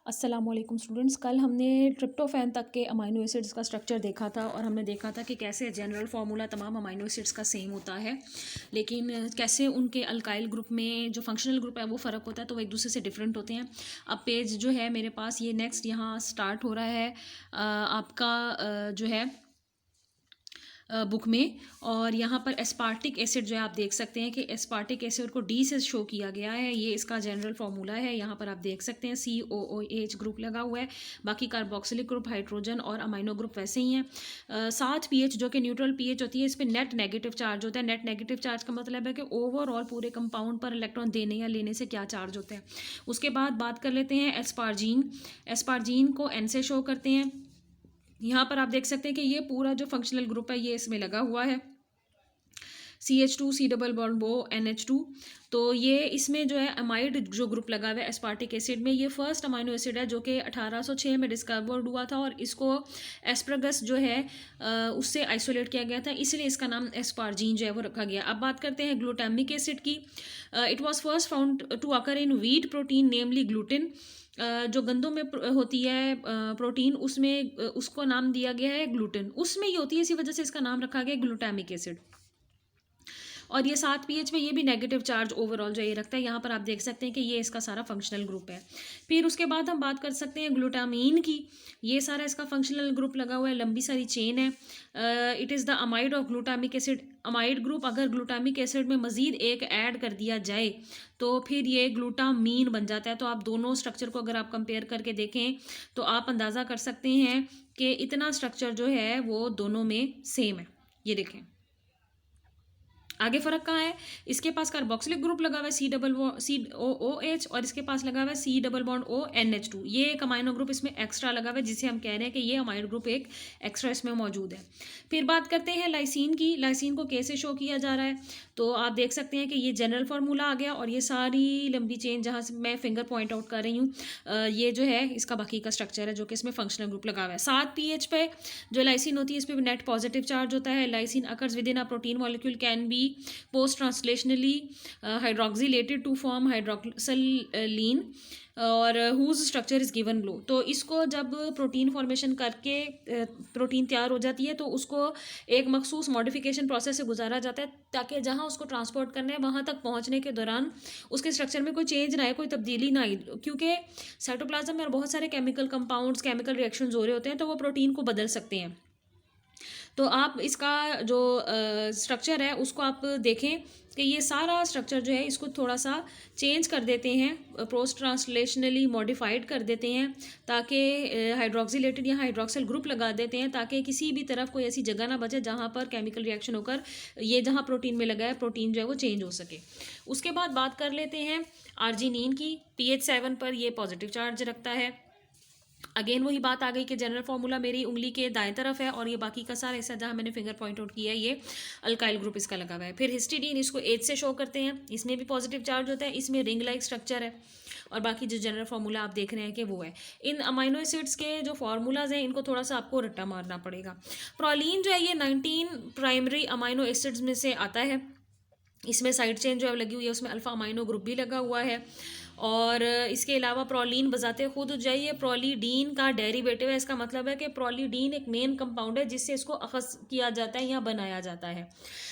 अस्सलामुअलैकुम स्टूडेंट्स, कल हमने ट्रिप्टोफैन तक के अमाइनो एसिड्स का स्ट्रक्चर देखा था और हमने देखा था कि कैसे जनरल फार्मूला तमाम अमाइनो एसिड्स का सेम होता है, लेकिन कैसे उनके अल्काइल ग्रुप में जो फंक्शनल ग्रुप है वो फ़र्क होता है, तो वो एक दूसरे से डिफरेंट होते हैं। अब पेज जो है मेरे पास ये नेक्स्ट यहाँ स्टार्ट हो रहा है आपका जो है बुक में, और यहाँ पर एस्पार्टिक एसिड जो है आप देख सकते हैं कि एस्पार्टिक एसिड को डी से शो किया गया है। ये इसका जनरल फार्मूला है। यहाँ पर आप देख सकते हैं COOH ग्रुप लगा हुआ है, बाकी कार्बोक्सिलिक ग्रुप, हाइड्रोजन और अमाइनो ग्रुप वैसे ही हैं। 7 pH जो कि न्यूट्रल pH होती है, इस पर नेट नेगेटिव चार्ज होता है। नेट नेगेटिव चार्ज का मतलब है कि ओवरऑल पूरे कंपाउंड पर इलेक्ट्रॉन देने या लेने से क्या चार्ज होता है। उसके बाद बात कर लेते हैं एस्पार्जीन। एस्पार्जीन को N से शो करते हैं। यहाँ पर आप देख सकते हैं कि ये पूरा जो फंक्शनल ग्रुप है ये इसमें लगा हुआ है, CH2 C double bond O NH2। तो ये इसमें जो है अमाइड जो ग्रुप लगा हुआ है एस्पार्टिक एसिड में, ये फर्स्ट अमाइनो एसिड है जो कि 1806 में डिस्कवर्ड हुआ था और इसको एस्परगस जो है उससे आइसोलेट किया गया था, इसलिए इसका नाम एस्पार्जीन जो है वो रखा गया। अब बात करते हैं ग्लूटामिक एसिड की। It was first found to occur in wheat protein namely gluten. जो गंदों में होती है प्रोटीन, उसमें उसको नाम दिया गया है ग्लूटिन, उसमें ये होती है, इसी वजह से इसका नाम रखा गया ग्लूटामिक एसिड। और ये 7 pH में ये भी नेगेटिव चार्ज ओवरऑल जो ये रखता है। यहाँ पर आप देख सकते हैं कि ये इसका सारा फंक्शनल ग्रुप है। फिर उसके बाद हम बात कर सकते हैं ग्लूटामीन की। ये सारा इसका फंक्शनल ग्रुप लगा हुआ है, लंबी सारी चेन है। It is the amide of glutamic acid. Amide group अगर ग्लूटामिक एसिड में मज़ीद एक ऐड कर दिया जाए तो फिर ये ग्लूटामीन बन जाता है। तो आप दोनों स्ट्रक्चर को अगर आप कंपेयर करके देखें तो आप अंदाज़ा कर सकते हैं कि इतना स्ट्रक्चर जो है वो दोनों में सेम है। ये देखें, आगे फ़र्क कहाँ है। इसके पास कार्बोक्सिलिक ग्रुप लगा हुआ है COOH और इसके पास लगा हुआ है C double bond O NH2। ये एक अमाइनो ग्रुप इसमें एक्स्ट्रा लगा हुआ है, जिसे हम कह रहे हैं कि ये अमाइनो ग्रुप एक एक्स्ट्रा इसमें मौजूद है। फिर बात करते हैं लाइसिन की। लाइसिन को कैसे शो किया जा रहा है, तो आप देख सकते हैं कि ये जनरल फार्मूला आ गया और ये सारी लंबी चेन जहाँ से मैं फिंगर पॉइंट आउट कर रही हूँ, ये जो है इसका बाकी का स्ट्रक्चर है जो कि इसमें फंक्शनल ग्रुप लगा हुआ है। 7 pH पे जो लाइसिन होती है इस पर नेट पॉजिटिव चार्ज होता है। Lysine occurs within a protein molecule, can be post translationally hydroxylated to form hydroxylysine और हुज स्ट्रक्चर इज गिवन लो। तो इसको जब प्रोटीन फॉर्मेशन करके प्रोटीन तैयार हो जाती है तो उसको एक मखसूस मॉडिफिकेशन प्रोसेस से गुजारा जाता है ताकि जहाँ उसको ट्रांसपोर्ट करना है वहाँ तक पहुँचने के दौरान उसके स्ट्रक्चर में कोई चेंज ना आए, कोई तब्दीली ना आए, क्योंकि साइटोप्लाज्म में बहुत सारे केमिकल कंपाउंड्स, केमिकल रिएक्शंस हो रहे होते हैं तो वो प्रोटीन को बदल सकते हैं। तो आप इसका जो स्ट्रक्चर है उसको आप देखें कि ये सारा स्ट्रक्चर जो है इसको थोड़ा सा चेंज कर देते हैं, पोस्ट ट्रांसलेशनली मॉडिफाइड कर देते हैं ताकि हाइड्रोक्सिलेटेड या हाइड्रोक्सिल ग्रुप लगा देते हैं ताकि किसी भी तरफ कोई ऐसी जगह ना बचे जहाँ पर केमिकल रिएक्शन होकर ये जहाँ प्रोटीन में लगा है प्रोटीन जो है वो चेंज हो सके। उसके बाद बात कर लेते हैं आर्जिनिन की। pH 7 पर ये पॉजिटिव चार्ज रखता है। अगेन वही बात आ गई कि जनरल फार्मूला मेरी उंगली के दाएं तरफ है और ये बाकी का सारा हिस्सा जहाँ मैंने फिंगर पॉइंट आउट किया है ये अल्काइल ग्रुप इसका लगा हुआ है। फिर हिस्टिडीन, इसको H से शो करते हैं, इसमें भी पॉजिटिव चार्ज होता है, इसमें रिंग लाइक स्ट्रक्चर है और बाकी जो जनरल फार्मूला आप देख रहे हैं कि वो है। इन अमाइनो एसिड्स के जो फार्मूलाज हैं इनको थोड़ा सा आपको रट्टा मारना पड़ेगा। प्रोलीन जो है ये 19 प्राइमरी अमाइनो एसिड्स में से आता है। इसमें साइड चेन जो है लगी हुई है, उसमें अल्फा अमाइनो ग्रुप भी लगा हुआ है और इसके अलावा प्रोलीन बजाते खुद जो है ये प्रोलीडीन का डेरिवेटिव है। इसका मतलब है कि प्रोलीडीन एक मेन कंपाउंड है जिससे इसको अखज़ किया जाता है या बनाया जाता है।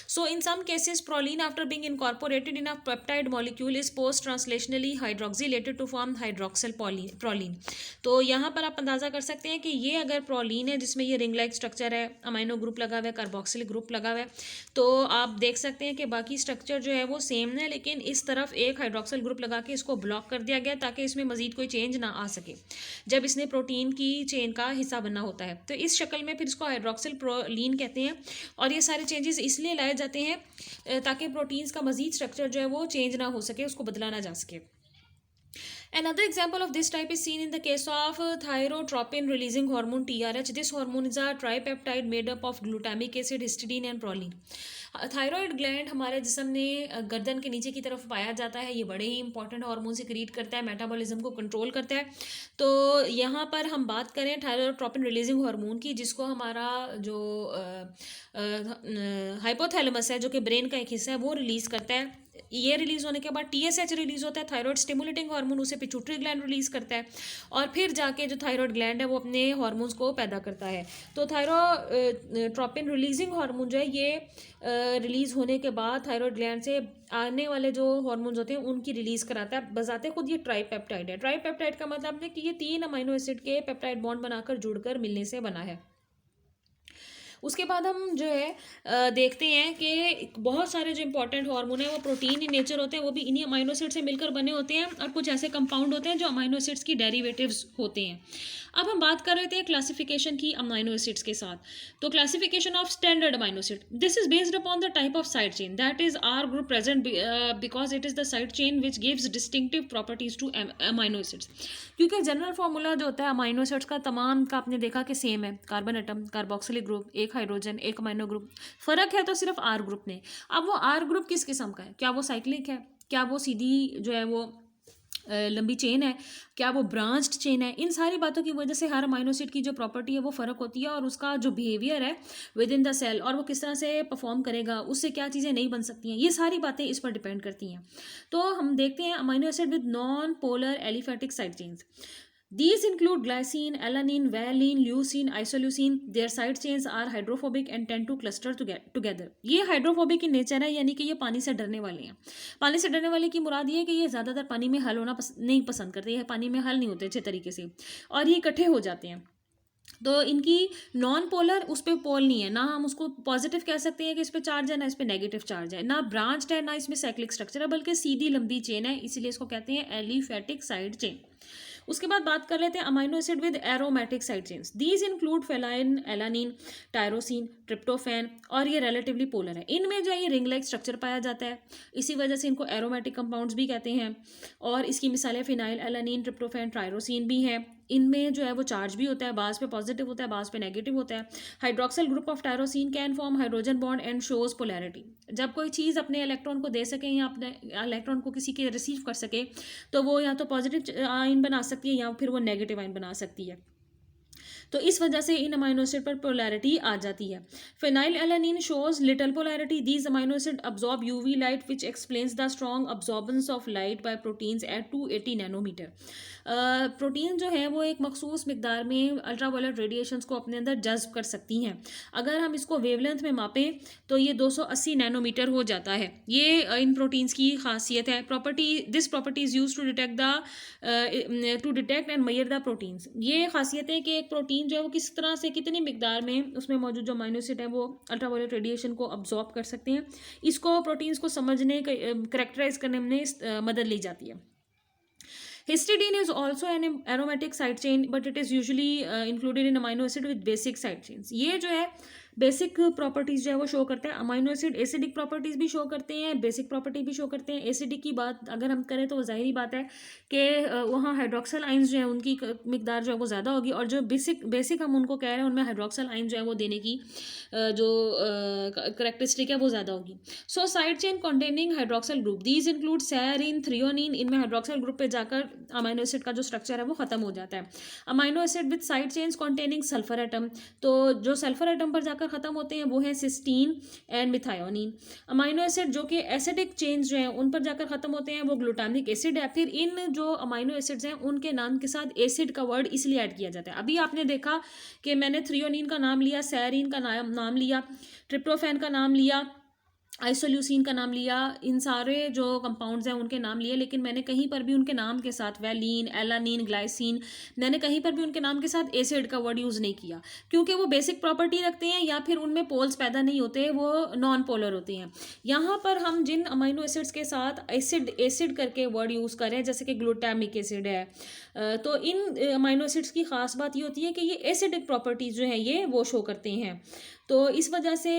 So in some cases proline after being incorporated in a peptide molecule is post translationally hydroxylated to form hydroxyl proline. तो यहाँ पर आप अंदाज़ा कर सकते हैं कि ये अगर प्रोलीन है जिसमें ये रिंग लाइक स्ट्रक्चर है, अमाइनो ग्रुप लगा हुआ है, कार्बोक्सिलिक ग्रुप लगा हुआ है, तो आप देख सकते हैं कि बाकी स्ट्रक्चर जो है वो सेम है, लेकिन इस तरफ एक हाइड्रोक्सिल ग्रुप लगा के इसको ब्लॉक कर दिया गया ताकि इसमें मजीद कोई चेंज ना आ सके जब इसने प्रोटीन की चेन का हिस्सा बनना होता है। तो इस शक्ल में फिर इसको हाइड्रोक्सिल प्रोलीन कहते हैं और ये सारे चेंजेस इसलिए लाए जाते हैं ताकि प्रोटीन्स का मजीद स्ट्रक्चर जो है वो चेंज ना हो सके, उसको बदला ना जा सके। Another example of this type is seen in the case of thyrotropin releasing hormone TRH. This hormone is a tripeptide made up of glutamic acid, histidine and proline. Thyroid gland हमारे जिस्म में गर्दन के नीचे की तरफ पाया जाता है। ये बड़े ही इंपॉर्टेंट हार्मोन सिक्रीट करता है, मेटाबॉलिज्म को कंट्रोल करता है। तो यहाँ पर हम बात करें थायरोट्रोपिन रिलीजिंग हार्मोन की, जिसको हमारा जो हाइपोथैलेमस है जो कि ब्रेन का एक हिस्सा है वो रिलीज़ करता है। ये रिलीज होने के बाद TSH रिलीज होता है, थायराइड स्टिमुलेटिंग हार्मोन, उसे पिट्यूटरी ग्लैंड रिलीज करता है और फिर जाके जो थायराइड ग्लैंड है वो अपने हार्मोन्स को पैदा करता है। तो थायरोट्रोपिन रिलीजिंग हार्मोन जो है ये रिलीज होने के बाद थायराइड ग्लैंड से आने वाले जो हार्मोन्स होते हैं उनकी रिलीज कराता है। बजाते खुद ये ट्राइपेप्टाइड है। ट्राइपेप्टाइड का मतलब है कि ये 3 अमीनो एसिड के पेप्टाइड बॉन्ड बनाकर जुड़कर मिलने से बना है। उसके बाद हम जो है देखते हैं कि बहुत सारे जो इंपॉर्टेंट हार्मोन है वो प्रोटीन इन नेचर होते हैं, वो भी इन्हीं अमीनो एसिड से मिलकर बने होते हैं और कुछ ऐसे कंपाउंड होते हैं जो अमीनो एसिड्स की डेरिवेटिव्स होते हैं। अब हम बात कर रहे थे क्लासिफिकेशन की अमीनो एसिड्स के साथ। तो classification of standard amino acid, this is based upon the type of side chain, that is R group present because it is the side chain which gives distinctive properties to amino acids. क्योंकि general formula जो होता है amino acids का तमाम का आपने देखा कि सेम है, कार्बन एटम, कार्बोक्सिलिक ग्रुप, एक हाइड्रोजन, एक अमीनो ग्रुप। फर्क है तो सिर्फ आर ग्रुप में। अब वो आर ग्रुप किस किस्म का है? क्या वो साइक्लिक है? क्या वो सीधी जो है वो लंबी चेन है? क्या वो ब्रांच्ड चेन है? इन सारी बातों की वजह से हर अमीनो एसिड की जो प्रॉपर्टी है वो फ़र्क होती है और उसका जो बिहेवियर है विद इन द सेल और वो किस तरह से परफॉर्म करेगा, उससे क्या चीज़ें नहीं बन सकती हैं, ये सारी बातें इस पर डिपेंड करती हैं। तो हम देखते हैं amino acid with non polar aliphatic side chains. These include glycine, alanine, valine, leucine, isoleucine. Their side chains are hydrophobic and tend to cluster together. ये हाइड्रोफोबिक in nature है, यानी कि ये पानी से डरने वाले हैं। पानी से डरने वाले की मुराद ये है कि ये ज़्यादातर पानी में हल होना नहीं पसंद करते, ये पानी में हल नहीं होते अच्छे तरीके से और ये इकट्ठे हो जाते हैं। तो इनकी नॉन पोलर, उस पर पोल नहीं है, ना हम उसको पॉजिटिव कह सकते हैं कि इस पर चार्ज है, ना इस पर नेगेटिव चार्ज है, ना ब्रांच्ड है, ना इसमें साइक्लिक स्ट्रक्चर है, बल्कि सीधी लंबी चेन है, इसीलिए इसको कहते हैं एलिफेटिक साइड चेन। उसके बाद बात कर लेते हैं amino acid with aromatic side chains. These include feline, alanine, tyrosine, tryptophan और ये रिलेटिवली पोलर है। इनमें जो है ये रिंग लाइक स्ट्रक्चर पाया जाता है, इसी वजह से इनको एरोमेटिक कंपाउंड्स भी कहते हैं। और इसकी मिसालें फिनाइल एलानिन, ट्रिप्टोफैन, टायरोसिन भी हैं। इनमें जो है वो चार्ज भी होता है, बाज पे पॉजिटिव होता है, बाज पे नेगेटिव होता है। Hydroxyl group of tyrosine can form hydrogen bond and shows polarity. जब कोई चीज़ अपने इलेक्ट्रॉन को दे सके या अपने इलेक्ट्रॉन को किसी के रिसीव कर सके तो वो या तो पॉजिटिव आयन बना सकती है या फिर वो नेगेटिव आयन बना सकती है। तो इस वजह से इन अमीनो एसिड पर पोलैरिटी आ जाती है। Phenylalanine shows little polarity. These amino acid absorb UV light which explains the strong absorbance of light by proteins at 280 nanometer. Protein जो है वो एक मखसूस मिकदार में अल्ट्रावायलेट रेडिएशंस को अपने अंदर जज्ब कर सकती हैं। अगर हम इसको वेवलेंथ में मापें तो ये 280 नैनोमीटर हो जाता है। ये इन प्रोटीन्स की खासियत है। This property is use to detect and measure the proteins. ये खासियत है कि एक प्रोटीन जो है वो किस तरह से कितनी मिकदार में उसमें मौजूद जो अमीनो एसिड है वो अल्ट्रावायलेट रेडिएशन को अब्जॉर्ब कर सकते हैं। इसको प्रोटीन्स को समझने करेक्टराइज करने में मदद ली जाती है। Histidine is also an aromatic side chain, but it is usually included in amino acid with basic side chains. ये जो है बेसिक प्रॉपर्टीज़ जो है वो शो करते हैं। अमीनो एसिड एसिडिक प्रॉपर्टीज़ भी शो करते हैं, बेसिक प्रॉपर्टी भी शो करते हैं। एसिडिक की बात अगर हम करें तो ज़ाहिरी बात है कि वहाँ हाइड्रोक्सल आइंस जो है उनकी मिकदार जो है वो ज़्यादा होगी और जो बेसिक हम उनको कह रहे हैं उनमें हाइड्रोक्सल आइंस जो है वो देने की जो करेक्टरिस्टिक है वो ज़्यादा होगी। So side chain containing hydroxyl group, these include serine, threonine. इनमें हाइड्रोक्सल ग्रुप पे जाकर अमीनो एसिड का जो स्ट्रक्चर है वो ख़त्म हो जाता है। Amino acid with side chains containing sulphur atom, तो जो सल्फर एटम पर जाकर ख़त्म होते हैं वो है cysteine and methionine. Amino acid जो कि एसिडिक चेन्स जो हैं उन पर जाकर ख़त्म होते हैं वो ग्लूटामिक एसिड है। फिर इन जो अमीनो एसिड्स हैं उनके नाम के साथ एसिड का वर्ड इसलिए ऐड किया जाता है। अभी आपने देखा कि मैंने थ्रियोनिन का नाम लिया, सैरिन का नाम लिया, ट्रिप्टोफैन का नाम लिया, आइसोल्यूसिन का नाम लिया, इन सारे जो कंपाउंड्स हैं उनके नाम लिए, लेकिन मैंने कहीं पर भी उनके नाम के साथ वैलिन, एलानिन, ग्लाइसिन, मैंने कहीं पर भी उनके नाम के साथ एसिड का वर्ड यूज़ नहीं किया, क्योंकि वो बेसिक प्रॉपर्टी रखते हैं या फिर उनमें पोल्स पैदा नहीं होते, वो नॉन पोलर होते हैं। यहाँ पर हम जिन अमीनो एसिड्स के साथ एसिड करके वर्ड यूज़ करें, जैसे कि ग्लूटामिक एसिड है, तो इन अमीनो एसिड्स की ख़ास बात ये होती है कि ये एसिडिक प्रॉपर्टीज़ जो है ये वो शो करते हैं। तो इस वजह से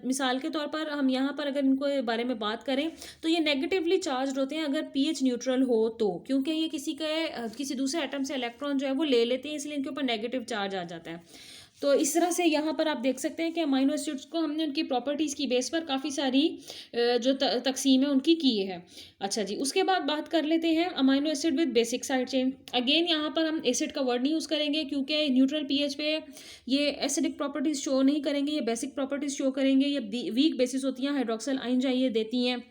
मिसाल के तौर पर हम यहाँ पर अगर इनको बारे में बात करें तो ये नेगेटिवली चार्ज होते हैं अगर पीएच न्यूट्रल हो तो, क्योंकि ये किसी दूसरे एटम से इलेक्ट्रॉन जो है वो ले लेते हैं, इसलिए इनके ऊपर नेगेटिव चार्ज आ जाता है। तो इस तरह से यहाँ पर आप देख सकते हैं कि अमीनो एसिड्स को हमने उनकी प्रॉपर्टीज़ की बेस पर काफ़ी सारी जो तकसीम है उनकी की है। अच्छा जी, उसके बाद बात कर लेते हैं amino acid with basic side chain. Again यहाँ पर हम एसिड का वर्ड नहीं यूज़ करेंगे क्योंकि न्यूट्रल पीएच पे ये एसिडिक प्रॉपर्टीज़ शो नहीं करेंगे, ये बेसिक प्रॉपर्टीज़ शो करेंगे। ये वीक बेसिस होती हैं, हाइड्रोक्सल आयन जो है ये देती हैं।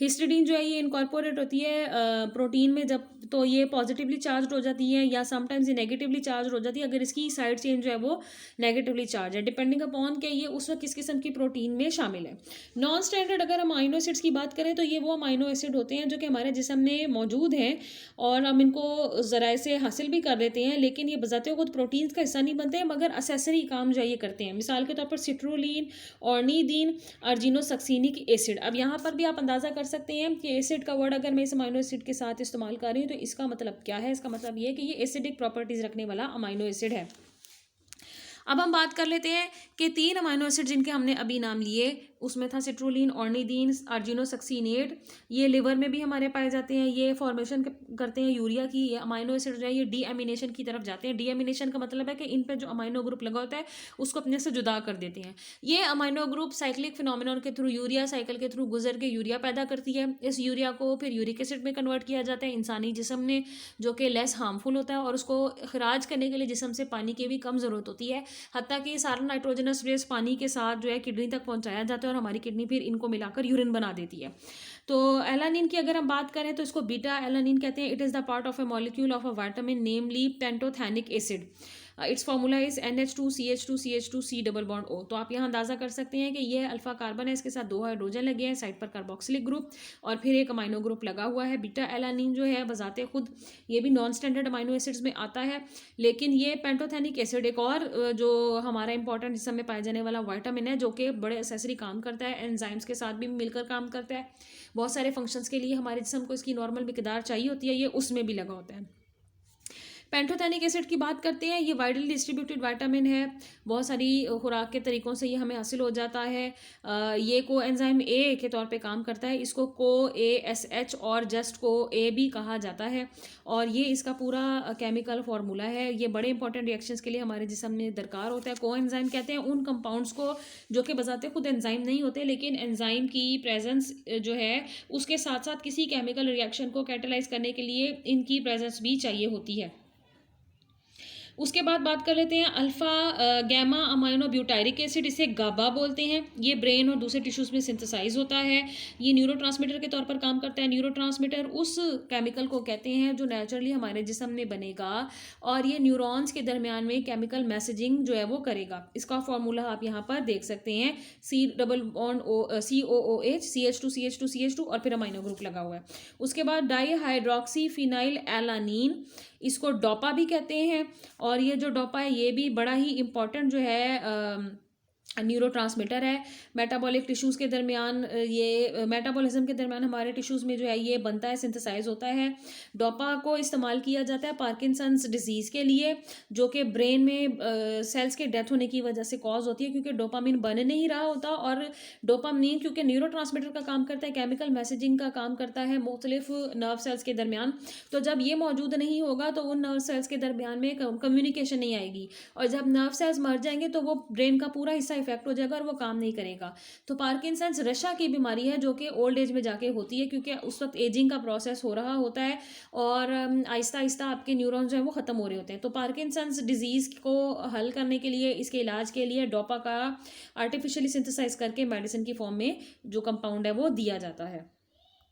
हिस्टिडीन जो है ये इनकॉर्पोरेट होती है प्रोटीन में, जब तो ये पॉजिटिवली चार्ज हो जाती है या समटाइम्स ये नेगेटिवली चार्ज हो जाती है अगर इसकी साइड चेन जो है वो नेगेटिवली चार्ज है, डिपेंडिंग अपॉन कि ये उस वक्त किस किस्म की प्रोटीन में शामिल है। नॉन स्टैंडर्ड अगर हम अमाइनो एसिड्स की बात करें तो ये वो अमाइनो एसिड होते हैं जो कि हमारे जिस्म में मौजूद हैं और हम इनको ज़राए से हासिल भी कर लेते हैं, लेकिन ये बजाते खुद प्रोटीन्स का हिस्सा नहीं बनते हैं मगर असेसरी काम जो ये करते हैं। मिसाल के तौर पर सिट्रोलिन, ऑर्निदीन, अर्जिनोसक्सिनिक एसिड। अब यहाँ पर भी आप अंदाज़ा कर सकते हैं कि एसिड का वर्ड अगर मैं इस अमाइनो एसिड के साथ इस्तेमाल कर रही हूँ तो इसका मतलब क्या है। इसका मतलब ये है कि ये एसिडिक प्रॉपर्टीज़ रखने वाला अमाइनो एसिड है। अब हम बात कर लेते हैं कि 3 अमाइनो एसिड जिनके हमने अभी नाम लिए, उसमें था सिट्रोलिन, ऑर्निदीन, अर्जिनोसक्सिनेट। ये लिवर में भी हमारे पाए जाते हैं, ये फॉर्मेशन करते हैं यूरिया की। ये अमाइनो एसिड जो है ये डीएमिनेशन की तरफ जाते हैं। डीएमिनेशन का मतलब है कि इन पर जो अमाइनो ग्रुप लगा होता है उसको अपने से जुदा कर देते हैं। ये अमाइनो ग्रुप साइक्लिक फिनोमिनन के थ्रू, यूरिया साइकिल के थ्रू गुजर के यूरिया पैदा करती है। इस यूरिया को फिर यूरिक एसिड में कन्वर्ट किया जाता है इंसानी जिस्म में, जो कि लेस हार्मफुल होता है और उसको खराज करने के लिए जिस्म से पानी की भी कम ज़रूरत होती है। हत्ता कि सारा नाइट्रोजनस वेस्ट पानी के साथ जो है किडनी तक पहुंचाया जाता है और हमारी किडनी फिर इनको मिलाकर यूरिन बना देती है। तो एलानिन की अगर हम बात करें तो इसको बीटा एलानिन कहते हैं। It is the part of A molecule of a vitamin namely pantothenic acid. It's formula is NH2CH2CH2C double bond O। तो आप यहाँ अंदाज़ा कर सकते हैं कि ये अल्फा कार्बन है, इसके साथ 2 हाइड्रोजन लगे हैं, साइड पर कार्बोक्सिलिक ग्रुप और फिर एक अमाइनो ग्रुप लगा हुआ है। बीटा एलानिन जो है बजाते खुद ये भी नॉन स्टैंडर्ड अमाइनो एसिड्स में आता है, लेकिन ये पेंटोथेनिक एसिड एक और जो हमारा इंपॉर्टेंट जिसम में पाए जाने वाला विटामिन है जो कि बड़े एसेसरी काम करता है, एंजाइम्स के साथ भी मिलकर काम करता है। बहुत सारे फंक्शंस के लिए हमारे जिस्म को इसकी नॉर्मल मिकदार चाहिए होती है, ये उसमें भी लगा होता है। पेंटोथेनिक एसिड की बात करते हैं, ये वाइडली डिस्ट्रीब्यूटेड विटामिन है। बहुत सारी खुराक के तरीक़ों से ये हमें हासिल हो जाता है। ये को एंजाइम ए के तौर पे काम करता है। इसको को ASH और जस्ट को ए भी कहा जाता है और ये इसका पूरा केमिकल फार्मूला है। ये बड़े इंपॉर्टेंट रिएक्शंस के लिए हमारे जिस्म में दरकार होता है। को एंजाइम कहते हैं उन कंपाउंड्स को जो कि बजाते खुद एंजाइम नहीं होते, लेकिन एंजाइम की प्रेजेंस जो है उसके साथ साथ किसी केमिकल रिएक्शन को कैटेलाइज करने के लिए इनकी प्रेजेंस भी चाहिए होती है। उसके बाद बात कर लेते हैं alpha gamma amino butyric acid, इसे गाबा बोलते हैं। ये ब्रेन और दूसरे टिश्यूज़ में सिंथेसाइज होता है। ये न्यूरोट्रांसमीटर के तौर पर काम करता है। न्यूरोट्रांसमीटर उस केमिकल को कहते हैं जो नेचुरली हमारे जिस्म में बनेगा और ये न्यूरॉन्स के दरमियान में केमिकल मैसेजिंग जो है वो करेगा। इसका फॉर्मूला आप यहाँ पर देख सकते हैं, C double bond COOH CH2CH2CH2 और फिर अमाइनो ग्रुप लगा हुआ है। उसके बाद डाईहाइड्रोक्सी फिनाइल एलानीन, इसको डोपा भी कहते हैं और ये जो डोपा है ये भी बड़ा ही इम्पॉर्टेंट जो है न्यूरोट्रांसमीटर है। मेटाबॉलिक टिश्यूज़ के दरमियान ये मेटाबॉलिज्म के दरमियान हमारे टिश्यूज़ में जो है ये बनता है, सिंथेसाइज होता है। डोपा को इस्तेमाल किया जाता है पार्किंसंस डिजीज़ के लिए, जो कि ब्रेन में सेल्स के डेथ होने की वजह से कॉज होती है, क्योंकि डोपामिन बन नहीं रहा होता और डोपामिन क्योंकि न्यूरोट्रांसमीटर का काम करता है, केमिकल मैसेजिंग का काम करता है मुख्तलिफ नर्व सेल्स के दरमियान। तो जब ये मौजूद नहीं होगा तो उन नर्व सेल्स के दरमियान में कम्युनिकेशन नहीं आएगी और जब नर्व सेल्स मर जाएंगे तो वो ब्रेन का पूरा हिस्सा इफेक्ट हो जाएगा और वो काम नहीं करेगा। तो पार्किंसंस रशा की बीमारी है जो कि ओल्ड एज में जाके होती है, क्योंकि उस वक्त एजिंग का प्रोसेस हो रहा होता है और आहिस्ता आहिस्ता आपके न्यूरॉन्स जो है वो ख़त्म हो रहे होते हैं। तो पार्किंसंस डिजीज़ को हल करने के लिए, इसके इलाज के लिए डोपा का आर्टिफिशियली सिंथेसाइज करके मेडिसिन की फॉर्म में जो कंपाउंड है वो दिया जाता है।